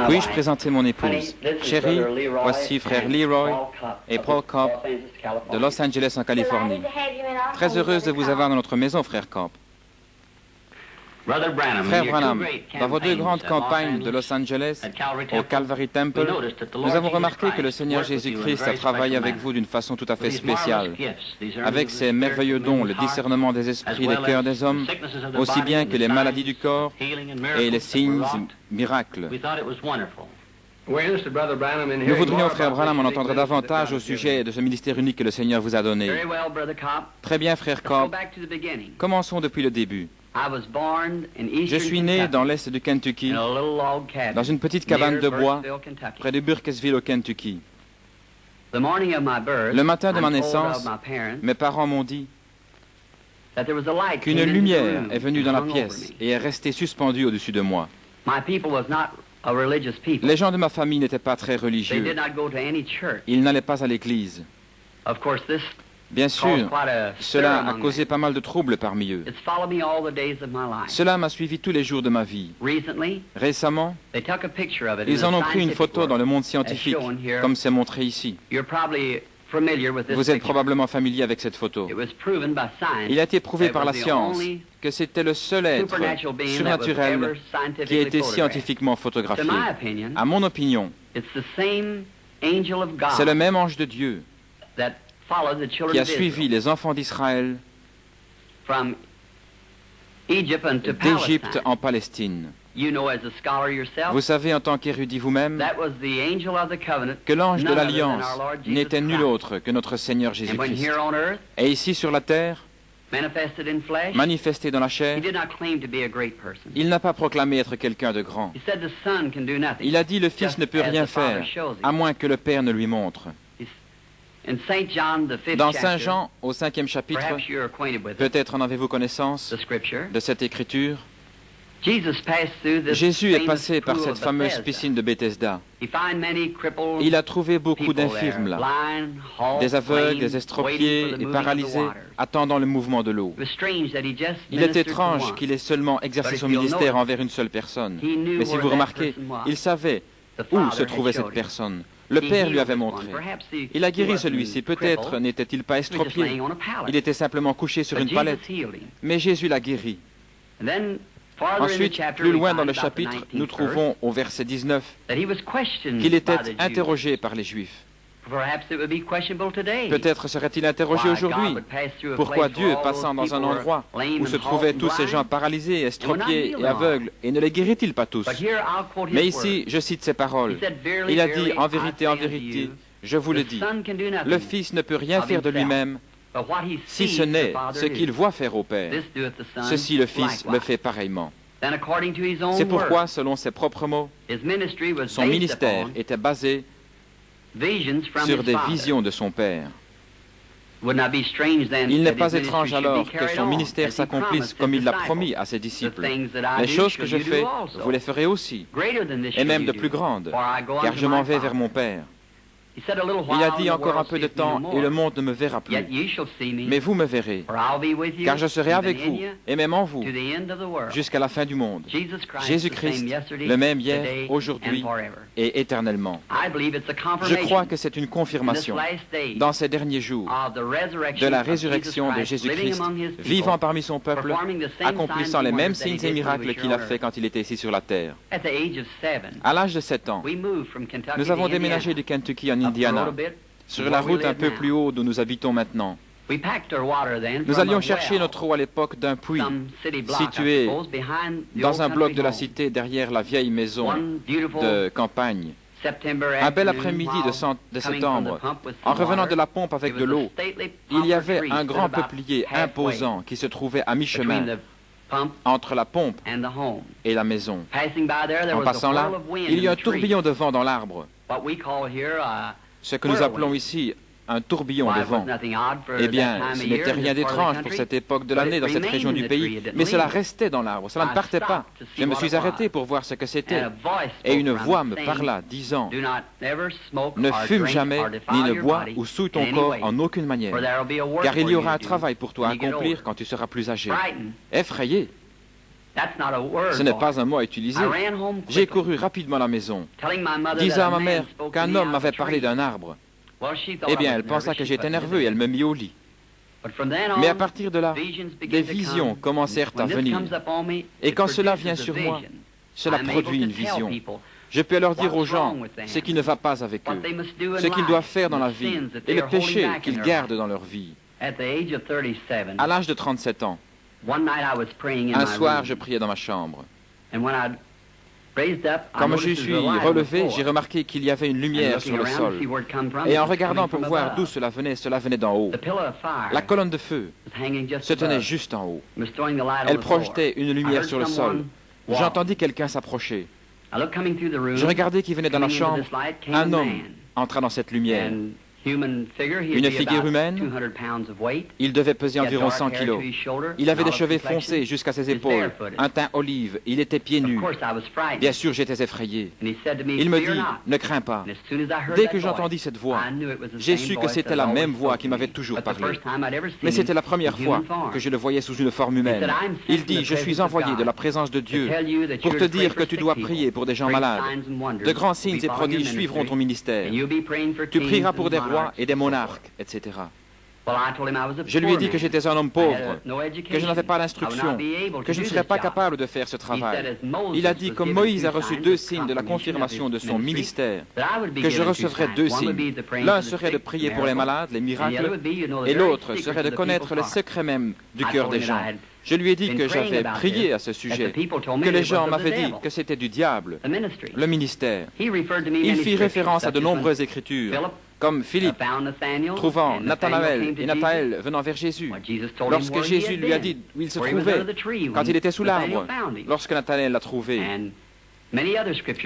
Puis-je présenter mon épouse? Chérie, voici frère Leroy et Paul Cobb de Los Angeles en Californie. Très heureuse de vous avoir dans notre maison, frère Cobb. Frère Branham, dans vos deux grandes campagnes de Los Angeles, au Calvary Temple, nous avons remarqué que le Seigneur Jésus-Christ a travaillé avec vous d'une façon tout à fait spéciale, avec ses merveilleux dons, le discernement des esprits et des cœurs des hommes, aussi bien que les maladies du corps et les signes miracles. Nous voudrions, frère Branham, en entendre davantage au sujet de ce ministère unique que le Seigneur vous a donné. Très bien, frère Cobb. Commençons depuis le début. Je suis né dans l'est du Kentucky, dans une petite cabane de bois, près de Burkesville au Kentucky. Le matin de ma naissance, mes parents m'ont dit qu'une lumière est venue dans la pièce et est restée suspendue au-dessus de moi. Les gens de ma famille n'étaient pas très religieux. Ils n'allaient pas à l'église. Bien sûr, cela a causé pas mal de troubles parmi eux. Cela m'a suivi tous les jours de ma vie. Récemment, ils en ont pris une photo dans le monde scientifique, comme c'est montré ici. Vous êtes probablement familier avec cette photo. Il a été prouvé par la science que c'était le seul être surnaturel qui a été scientifiquement photographié. À mon opinion, c'est le même ange de Dieu qui a suivi les enfants d'Israël d'Égypte en Palestine. Vous savez en tant qu'érudit vous-même que l'ange de l'Alliance n'était nul autre que notre Seigneur Jésus-Christ. Et ici sur la terre, manifesté dans la chair, il n'a pas proclamé être quelqu'un de grand. Il a dit le Fils ne peut rien faire, à moins que le Père ne lui montre. Dans Saint Jean, au 5e chapitre, peut-être en avez-vous connaissance de cette écriture, Jésus est passé par cette fameuse piscine de Bethesda. Il a trouvé beaucoup d'infirmes là, des aveugles, des estropiés et paralysés, attendant le mouvement de l'eau. Il est étrange qu'il ait seulement exercé son ministère envers une seule personne. Mais si vous remarquez, il savait où se trouvait cette personne. Le Père lui avait montré. Il a guéri celui-ci. Peut-être n'était-il pas estropié. Il était simplement couché sur une palette. Mais Jésus l'a guéri. Ensuite, plus loin dans le chapitre, nous trouvons au verset 19 qu'il était interrogé par les Juifs. Peut-être serait-il interrogé aujourd'hui. Pourquoi Dieu, passant dans un endroit où se trouvaient tous ces gens paralysés, estropiés et aveugles, et ne les guérit-il pas tous? Mais ici, je cite ses paroles. Il a dit, en vérité, je vous le dis, le Fils ne peut rien faire de lui-même, si ce n'est ce qu'il voit faire au Père. Ceci, le Fils le fait pareillement. C'est pourquoi, selon ses propres mots, son ministère était basé sur des visions de son Père. Il n'est pas étrange alors que son ministère s'accomplisse comme il l'a promis à ses disciples. Les choses que je fais, vous les ferez aussi, et même de plus grandes, car je m'en vais vers mon Père. Il a dit encore un peu de temps et le monde ne me verra plus. Mais vous me verrez, car je serai avec vous et même en vous jusqu'à la fin du monde. Jésus-Christ, le même hier, aujourd'hui et éternellement. Je crois que c'est une confirmation dans ces derniers jours de la résurrection de Jésus-Christ, vivant parmi son peuple, accomplissant les mêmes signes et miracles qu'il a fait quand il était ici sur la terre. À l'âge de 7 ans, nous avons déménagé du Kentucky en Indiana, sur la route un peu plus haut d'où nous habitons maintenant. Nous allions chercher notre eau à l'époque d'un puits situé dans un bloc de la cité derrière la vieille maison de campagne. Un bel après-midi de septembre, en revenant de la pompe avec de l'eau, il y avait un grand peuplier imposant qui se trouvait à mi-chemin entre la pompe et la maison. En passant là, il y a un tourbillon de vent dans l'arbre. Ce que nous appelons ici un tourbillon de vent. Eh bien, ce n'était rien d'étrange pour cette époque de l'année dans cette région du pays, mais cela restait dans l'arbre, cela ne partait pas. Je me suis arrêté pour voir ce que c'était, et une voix me parla, disant, « Ne fume jamais, ni ne bois ou souille ton corps en aucune manière, car il y aura un travail pour toi à accomplir quand tu seras plus âgé. » Effrayé. Ce n'est pas un mot à utiliser. J'ai couru rapidement à la maison, disant à ma mère qu'un homme m'avait parlé d'un arbre. Eh bien, elle pensa que j'étais nerveux et elle me mit au lit. Mais à partir de là, des visions commencèrent à venir. Et quand cela vient sur moi, cela produit une vision. Je peux alors dire aux gens ce qui ne va pas avec eux, ce qu'ils doivent faire dans la vie et le péché qu'ils gardent dans leur vie. À l'âge de 37 ans, un soir, je priais dans ma chambre. Quand je suis relevé, j'ai remarqué qu'il y avait une lumière sur le sol. Et en regardant pour voir d'où cela venait d'en haut. La colonne de feu se tenait juste en haut. Elle projetait une lumière sur le sol. J'entendis quelqu'un s'approcher. Je regardai qui venait dans la chambre. Un homme entra dans cette lumière. Une figure humaine. Il devait peser environ 100 kilos. Il avait des cheveux foncés jusqu'à ses épaules, un teint olive, il était pieds nus. Bien sûr, j'étais effrayé. Il me dit, ne crains pas. Dès que j'entendis cette voix, j'ai su que c'était la même voix qui m'avait toujours parlé. Mais c'était la première fois que je le voyais sous une forme humaine. Il dit, je suis envoyé de la présence de Dieu pour te dire que tu dois prier pour des gens malades. De grands signes et prodiges suivront ton ministère. Tu prieras pour des rois et des monarques, etc. Je lui ai dit que j'étais un homme pauvre, que je n'avais pas l'instruction, que je ne serais pas capable de faire ce travail. Il a dit, comme Moïse a reçu 2 signes de la confirmation de son ministère, que je recevrais 2 signes. L'un serait de prier pour les malades, les miracles, et l'autre serait de connaître le secret même du cœur des gens. Je lui ai dit que j'avais prié à ce sujet, que les gens m'avaient dit que c'était du diable, le ministère. Il fit référence à de nombreuses écritures, comme Philippe, trouvant Nathanaël et Nathanaël venant vers Jésus. Lorsque Jésus lui a dit où il se trouvait, quand il était sous l'arbre, lorsque Nathanaël l'a trouvé.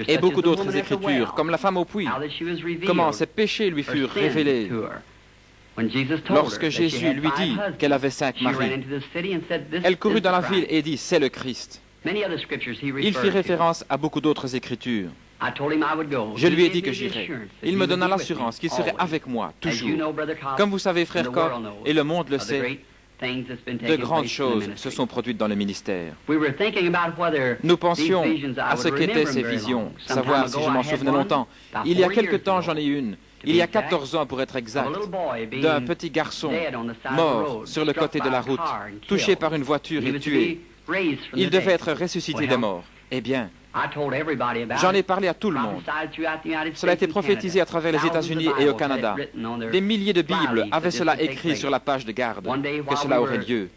Et beaucoup d'autres écritures, comme la femme au puits, comment ses péchés lui furent révélés. Lorsque Jésus lui dit qu'elle avait 5 maris, elle courut dans la ville et dit, c'est le Christ. Il fit référence à beaucoup d'autres écritures. Je lui ai dit que j'irais. Il me donna l'assurance qu'il serait avec moi, toujours. Comme vous savez, frère Cobb, et le monde le sait, de grandes choses se sont produites dans le ministère. Nous pensions à ce qu'étaient ces visions, savoir si je m'en souvenais longtemps. Il y a quelque temps, j'en ai une. Il y a 14 ans, pour être exact, d'un petit garçon mort sur le côté de la route, touché par une voiture et tué. Il devait être ressuscité des morts. Eh bien, j'en ai parlé à tout le monde. Cela a été prophétisé à travers les États-Unis et au Canada. Des milliers de Bibles avaient cela écrit sur la page de garde, que cela aurait lieu.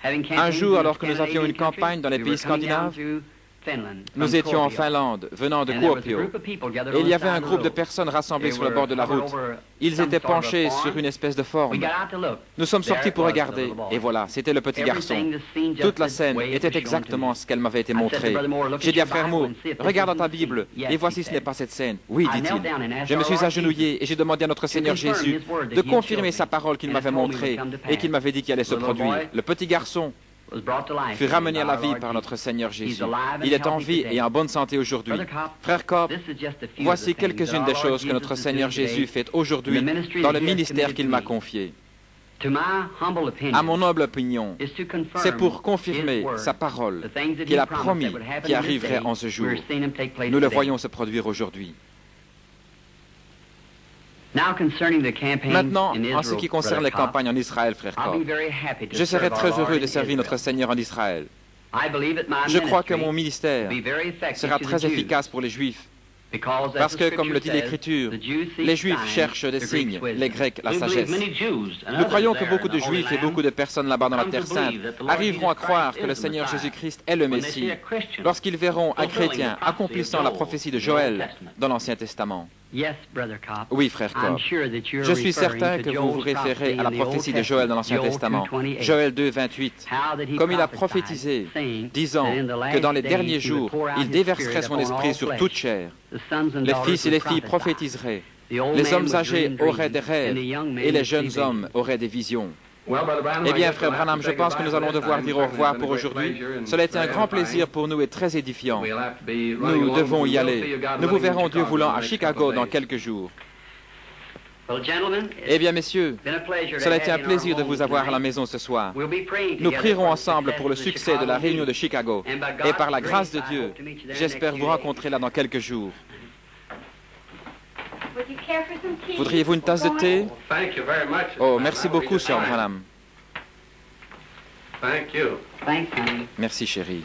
Un jour, alors que nous avions une campagne dans les pays scandinaves, nous étions en Finlande, venant de Kuopio, et il y avait un groupe de personnes rassemblées sur le bord de la route. Ils étaient penchés sur une espèce de forme. Nous sommes sortis pour regarder, et voilà, c'était le petit garçon. Toute la scène était exactement ce qu'elle m'avait été montrée. J'ai dit à frère Moore, regarde dans ta Bible, et voici ce n'est pas cette scène. Oui, dit-il. Je me suis agenouillé et j'ai demandé à notre Seigneur Jésus de confirmer sa parole qu'il m'avait montrée et qu'il m'avait dit qu'il allait se produire. Le petit garçon fut ramené à la vie par notre Seigneur Jésus. Il est en vie et en bonne santé aujourd'hui. Frère Cobb, voici quelques-unes des choses que notre Seigneur Jésus fait aujourd'hui dans le ministère qu'il m'a confié. À mon humble opinion, c'est pour confirmer sa parole qu'il a promis qui arriverait en ce jour. Nous le voyons se produire aujourd'hui. Maintenant, en ce qui concerne les campagnes en Israël, frère Cobb, je serais très heureux de servir notre Seigneur en Israël. Je crois que mon ministère sera très efficace pour les Juifs, parce que, comme le dit l'Écriture, les Juifs cherchent des signes, les Grecs la sagesse. Nous croyons que beaucoup de Juifs et beaucoup de personnes là-bas dans la Terre Sainte arriveront à croire que le Seigneur Jésus-Christ est le Messie lorsqu'ils verront un chrétien accomplissant la prophétie de Joël dans l'Ancien Testament. Oui, frère Cobb. Je suis certain que vous vous référez à la prophétie de Joël dans l'Ancien Testament, Joël 2, 28, comme il a prophétisé, disant que dans les derniers jours, il déverserait son esprit sur toute chair. Les fils et les filles prophétiseraient, les hommes âgés auraient des rêves et les jeunes hommes auraient des visions. Eh bien, frère Branham, je pense que nous allons devoir dire au revoir pour aujourd'hui. Cela a été un grand plaisir pour nous et très édifiant. Nous devons y aller. Nous vous verrons, Dieu voulant, à Chicago dans quelques jours. Eh bien, messieurs, cela a été un plaisir de vous avoir à la maison ce soir. Nous prierons ensemble pour le succès de la réunion de Chicago. Et par la grâce de Dieu, j'espère vous rencontrer là dans quelques jours. Voudriez-vous une tasse de thé? Oh, merci beaucoup, Sir Branham. Merci, chérie.